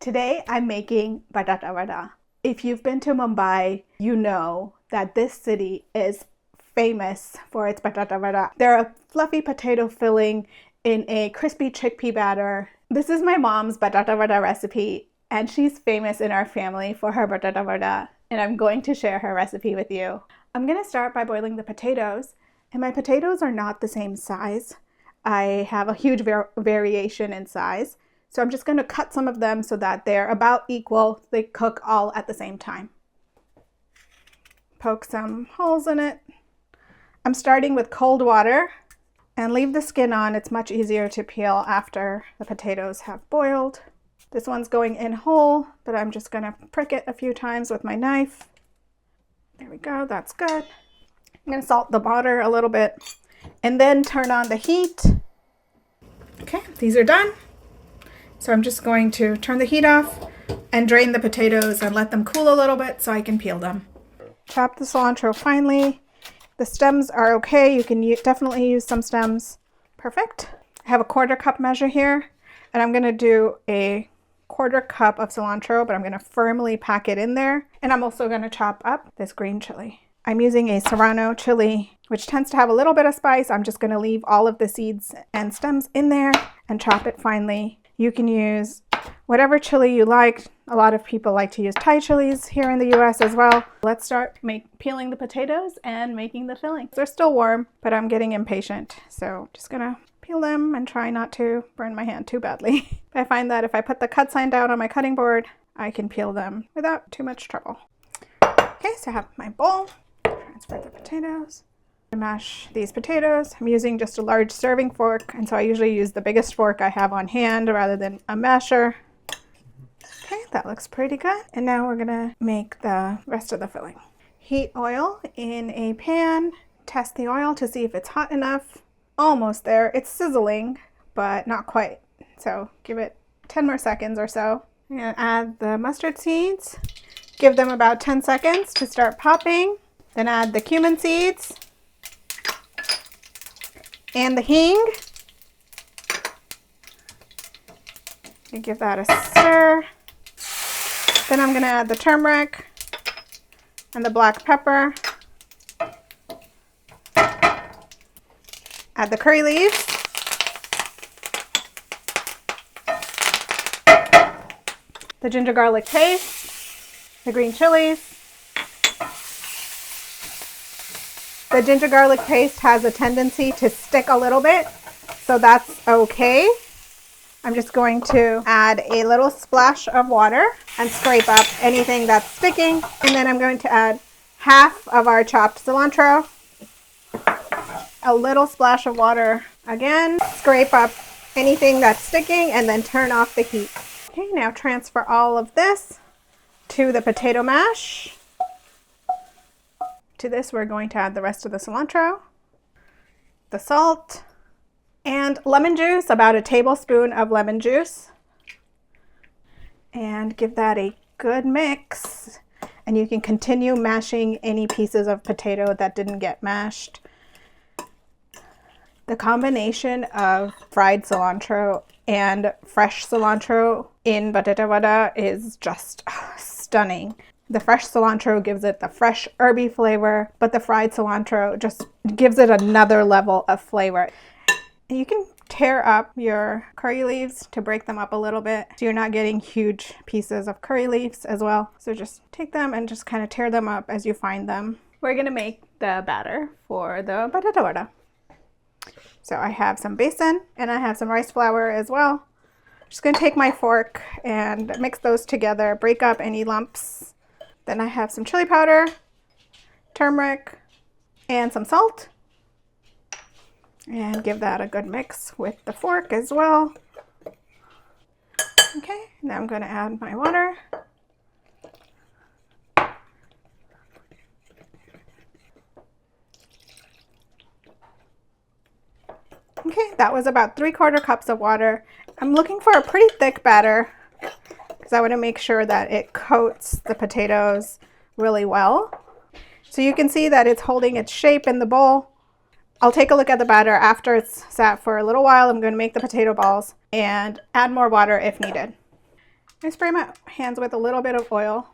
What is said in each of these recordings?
Today I'm making Batata Vada. If you've been to Mumbai, you know that this city is famous for its Batata Vada. They're a fluffy potato filling in a crispy chickpea batter. This is my mom's Batata Vada recipe, and she's famous in our family for her Batata Vada, and I'm going to share her recipe with you. I'm going to start by boiling the potatoes, and my potatoes are not the same size. I have a huge variation in size. So I'm just going to cut some of them so that they're about equal. They cook all at the same time. Poke some holes in it. I'm starting with cold water and leave the skin on. It's much easier to peel after the potatoes have boiled. This one's going in whole, but I'm just going to prick it a few times with my knife. There we go, that's good. I'm going to salt the water a little bit and then turn on the heat. Okay, these are done. So I'm just going to turn the heat off and drain the potatoes and let them cool a little bit so I can peel them. Chop the cilantro finely. The stems are okay. You can definitely use some stems. Perfect. I have a 1/4 cup measure here, and I'm going to do a 1/4 cup of cilantro, but I'm going to firmly pack it in there. And I'm also going to chop up this green chili. I'm using a serrano chili, which tends to have a little bit of spice. I'm just going to leave all of the seeds and stems in there and chop it finely. You can use whatever chili you like. A lot of people like to use Thai chilies here in the US as well. Let's start peeling the potatoes and making the filling. They're still warm, but I'm getting impatient. So just gonna peel them and try not to burn my hand too badly. I find that if I put the cut sign down on my cutting board, I can peel them without too much trouble. Okay, so I have my bowl. Transfer the potatoes. To mash these potatoes, I'm using just a large serving fork, and so I usually use the biggest fork I have on hand rather than a masher. Okay, that looks pretty good. And now we're gonna make the rest of the filling. Heat oil in a pan. Test the oil to see if it's hot enough. Almost there. It's sizzling, but not quite. So give it 10 more seconds or so. I'm gonna add the mustard seeds. Give them about 10 seconds to start popping. Then add the cumin seeds and the hing. You give that a stir. Then I'm going to add the turmeric and the black pepper. Add the curry leaves. The ginger garlic paste. The green chilies. The ginger garlic paste has a tendency to stick a little bit, so that's okay. I'm just going to add a little splash of water and scrape up anything that's sticking. And then I'm going to add half of our chopped cilantro. A little splash of water again. Scrape up anything that's sticking and then turn off the heat. Okay, now transfer all of this to the potato mash. To this, we're going to add the rest of the cilantro, the salt, and lemon juice, about a tablespoon of lemon juice. And give that a good mix. And you can continue mashing any pieces of potato that didn't get mashed. The combination of fried cilantro and fresh cilantro in Batata Vada is just stunning. The fresh cilantro gives it the fresh herby flavor, but the fried cilantro just gives it another level of flavor. And you can tear up your curry leaves to break them up a little bit so you're not getting huge pieces of curry leaves as well. So just take them and just kind of tear them up as you find them. We're going to make the batter for the Batata Vada. So I have some besan and I have some rice flour as well. I'm just going to take my fork and mix those together, break up any lumps. Then I have some chili powder, turmeric, and some salt. And give that a good mix with the fork as well. Okay, now I'm going to add my water. Okay, that was about 3/4 cups of water. I'm looking for a pretty thick batter, because I want to make sure that it coats the potatoes really well. So you can see that it's holding its shape in the bowl. I'll take a look at the batter after it's sat for a little while. I'm going to make the potato balls and add more water if needed. I spray my hands with a little bit of oil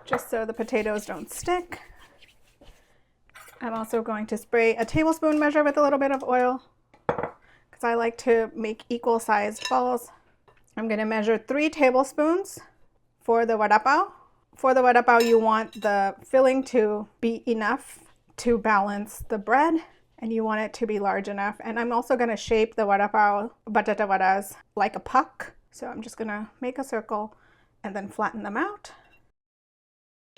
just so the potatoes don't stick. I'm also going to spray a tablespoon measure with a little bit of oil because I like to make equal sized balls. I'm going to measure 3 tablespoons for the vada pav. For the vada pav, you want the filling to be enough to balance the bread, and you want it to be large enough. And I'm also going to shape the vada pav, batata vadas, like a puck. So I'm just going to make a circle and then flatten them out.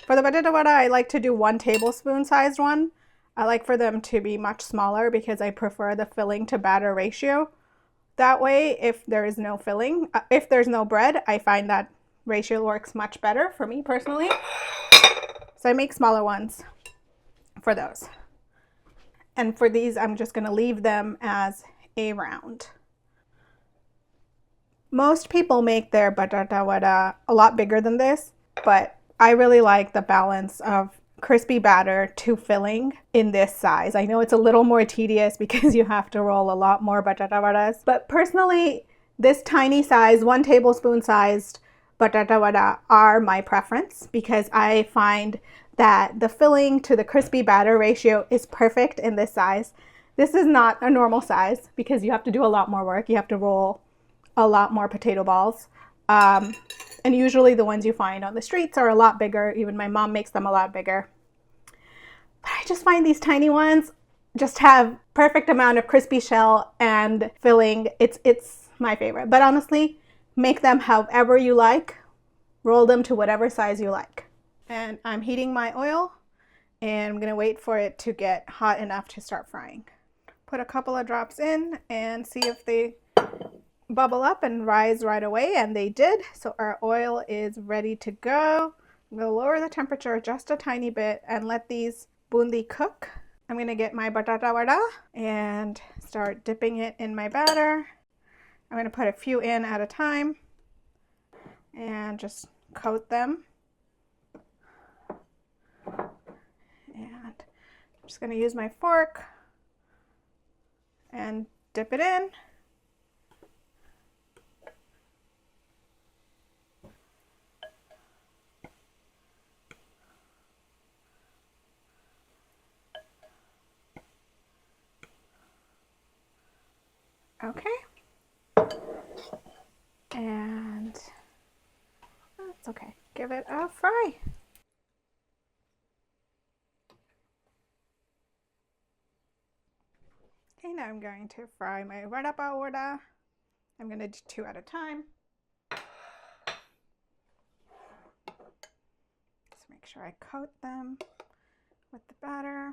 For the batata vada, I like to do 1 tablespoon sized one. I like for them to be much smaller because I prefer the filling to batter ratio. That way, if there is no filling, if there's no bread, I find that ratio works much better for me personally. So I make smaller ones for those. And for these, I'm just going to leave them as a round. Most people make their batata vada a lot bigger than this, but I really like the balance of crispy batter to filling in this size. I know it's a little more tedious because you have to roll a lot more batata vadas, but personally, this tiny size, 1 tablespoon sized batata vada are my preference because I find that the filling to the crispy batter ratio is perfect in this size. This is not a normal size because you have to do a lot more work. You have to roll a lot more potato balls. And usually the ones you find on the streets are a lot bigger. Even my mom makes them a lot bigger. But I just find these tiny ones just have perfect amount of crispy shell and filling. It's my favorite. But honestly, make them however you like. Roll them to whatever size you like. And I'm heating my oil and I'm going to wait for it to get hot enough to start frying. Put a couple of drops in and see if they bubble up and rise right away, and they did. So our oil is ready to go. I'm going to lower the temperature just a tiny bit and let these bundi cook. I'm going to get my batata vada and start dipping it in my batter. I'm going to put a few in at a time and just coat them. And I'm just going to use my fork and dip it in. Okay. And that's okay. Give it a fry. Okay, now I'm going to fry my vada pav vada. I'm going to do 2 at a time. Just make sure I coat them with the batter.